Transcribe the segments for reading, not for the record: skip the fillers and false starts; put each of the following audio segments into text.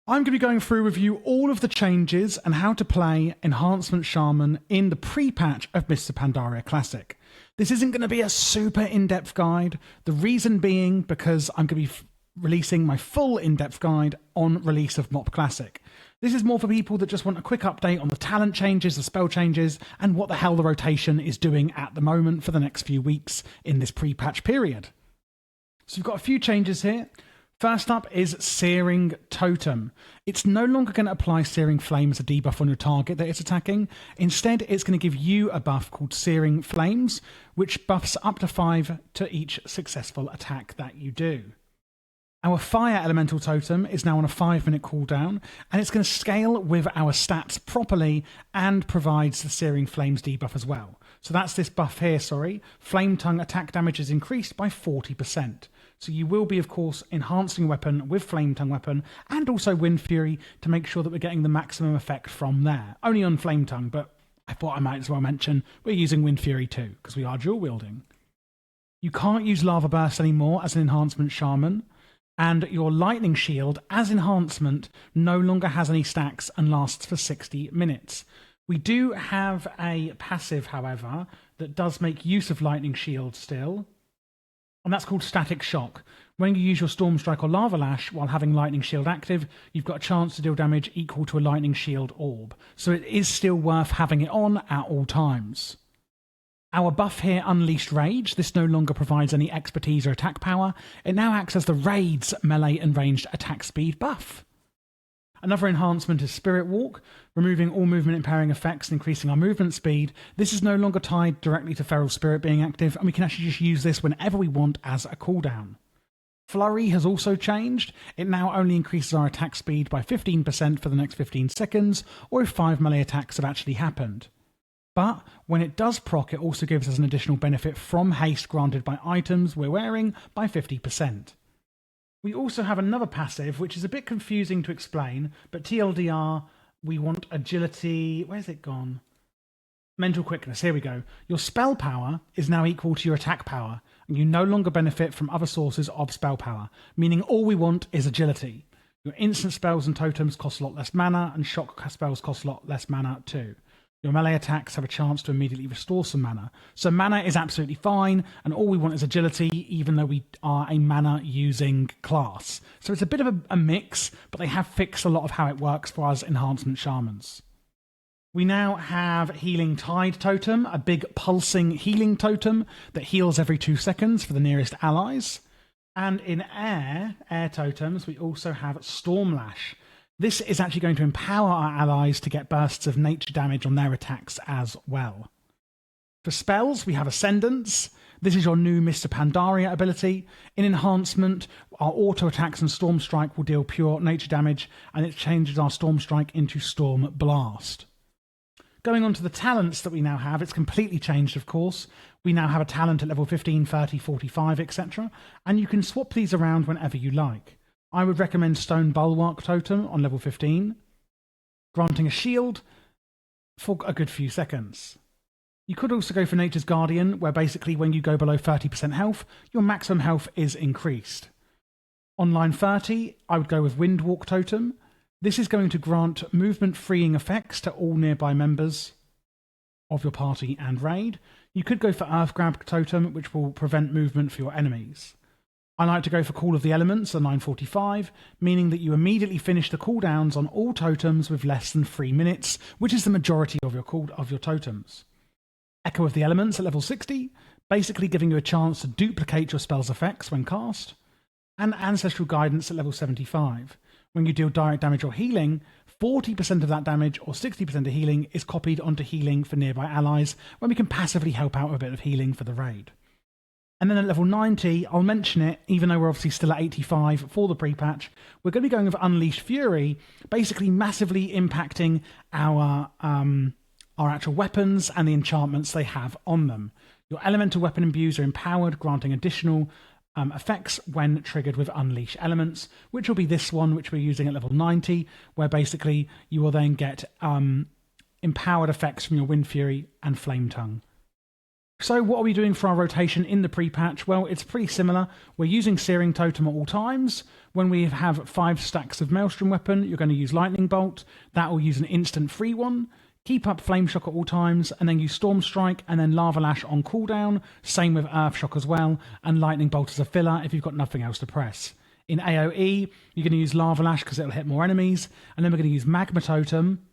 I'm going to be going through with you all of the changes and how to play Enhancement Shaman in the pre-patch of Mr. Pandaria Classic. This isn't going to be a super in-depth guide. The reason being because I'm going to be releasing my full in-depth guide on release of MoP Classic. This is more for people that just want a quick update on the talent changes, the spell changes, and what the hell the rotation is doing at the moment for the next few weeks in this pre-patch period. So you've got a few changes here. First up is Searing Totem. It's no longer going to apply Searing Flame as a debuff on your target that it's attacking. Instead, it's going to give you a buff called Searing Flames, which buffs up to 5 to each successful attack that you do. Our Fire Elemental Totem is now on a 5-minute cooldown, and it's going to scale with our stats properly and provides the Searing Flames debuff as well. So that's this buff here, Flame Tongue attack damage is increased by 40%. So you will be, of course, enhancing your weapon with Flame Tongue weapon and also Wind Fury to make sure that we're getting the maximum effect from there. Only on Flame Tongue, but I thought I might as well mention we're using Wind Fury too, because we are dual wielding. You can't use Lava Burst anymore as an Enhancement Shaman, and your Lightning Shield as enhancement no longer has any stacks and lasts for 60 minutes. We do have a passive, however, that does make use of Lightning Shield still, and that's called Static Shock. When you use your Storm Strike or Lava Lash while having Lightning Shield active, you've got a chance to deal damage equal to a Lightning Shield orb. So it is still worth having it on at all times. Our buff here, Unleashed Rage, this no longer provides any expertise or attack power. It now acts as the Raid's melee and ranged attack speed buff. Another enhancement is Spirit Walk, removing all movement impairing effects and increasing our movement speed. This is no longer tied directly to Feral Spirit being active, and we can actually just use this whenever we want as a cooldown. Flurry has also changed. It now only increases our attack speed by 15% for the next 15 seconds, or if 5 melee attacks have actually happened. But when it does proc, it also gives us an additional benefit from haste granted by items we're wearing by 50%. We also have another passive, which is a bit confusing to explain, but TLDR, we want agility. Where's it gone? Mental quickness. Here we go. Your spell power is now equal to your attack power, and you no longer benefit from other sources of spell power, meaning all we want is agility. Your instant spells and totems cost a lot less mana, and shock spells cost a lot less mana too. Your melee attacks have a chance to immediately restore some mana. So mana is absolutely fine, and all we want is agility, even though we are a mana-using class. So it's a bit of a mix, but they have fixed a lot of how it works for us Enhancement Shamans. We now have Healing Tide Totem, a big pulsing healing totem that heals every 2 seconds for the nearest allies. And in air totems, we also have Stormlash. This is actually going to empower our allies to get bursts of nature damage on their attacks as well. For spells, we have Ascendance. This is your new Mr. Pandaria ability. In Enhancement, our auto attacks and Storm Strike will deal pure nature damage, and it changes our Storm Strike into Storm Blast. Going on to the talents that we now have, it's completely changed, of course. We now have a talent at level 15, 30, 45, etc. And you can swap these around whenever you like. I would recommend Stone Bulwark Totem on level 15, granting a shield for a good few seconds. You could also go for Nature's Guardian, where basically when you go below 30% health, your maximum health is increased. On line 30, I would go with Windwalk Totem. This is going to grant movement-freeing effects to all nearby members of your party and raid. You could go for Earth Grab Totem, which will prevent movement for your enemies. I like to go for Call of the Elements at 9:45, meaning that you immediately finish the cooldowns on all totems with less than 3 minutes, which is the majority of your totems. Echo of the Elements at level 60, basically giving you a chance to duplicate your spell's effects when cast. And Ancestral Guidance at level 75. When you deal direct damage or healing, 40% of that damage or 60% of healing is copied onto healing for nearby allies, when we can passively help out a bit of healing for the raid. And then at level 90, I'll mention it, even though we're obviously still at 85 for the pre-patch, we're going to be going with Unleashed Fury, basically massively impacting our actual weapons and the enchantments they have on them. Your elemental weapon imbues are empowered, granting additional effects when triggered with Unleash Elements, which will be this one, which we're using at level 90, where basically you will then get empowered effects from your Wind Fury and Flame Tongue. So what are we doing for our rotation in the pre-patch? Well, it's pretty similar. We're using Searing Totem at all times. When we have 5 stacks of Maelstrom Weapon, you're going to use Lightning Bolt. That will use an instant free one. Keep up Flame Shock at all times, and then use Storm Strike, and then Lava Lash on cooldown. Same with Earth Shock as well, and Lightning Bolt as a filler if you've got nothing else to press. In AoE, you're going to use Lava Lash because it'll hit more enemies, and then we're going to use Magma Totem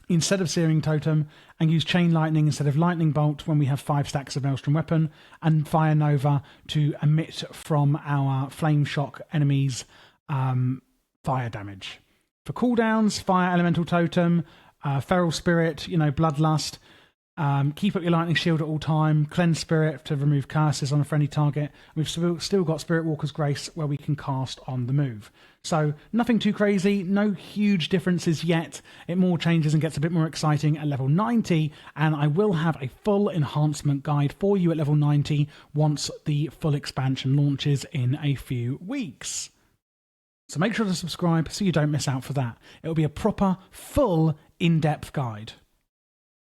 instead of Searing Totem, and use Chain Lightning instead of Lightning Bolt when we have 5 stacks of Maelstrom Weapon, and Fire Nova to emit from our Flame Shock enemies fire damage. For cooldowns, Fire Elemental Totem, Feral Spirit, Bloodlust. Keep up your Lightning Shield at all time. Cleanse Spirit to remove curses on a friendly target. We've still got Spirit Walker's Grace where we can cast on the move. So nothing too crazy, no huge differences yet. It more changes and gets a bit more exciting at level 90, and I will have a full enhancement guide for you at level 90 once the full expansion launches in a few weeks. So make sure to subscribe so you don't miss out for that. It'll be a proper, full, in-depth guide.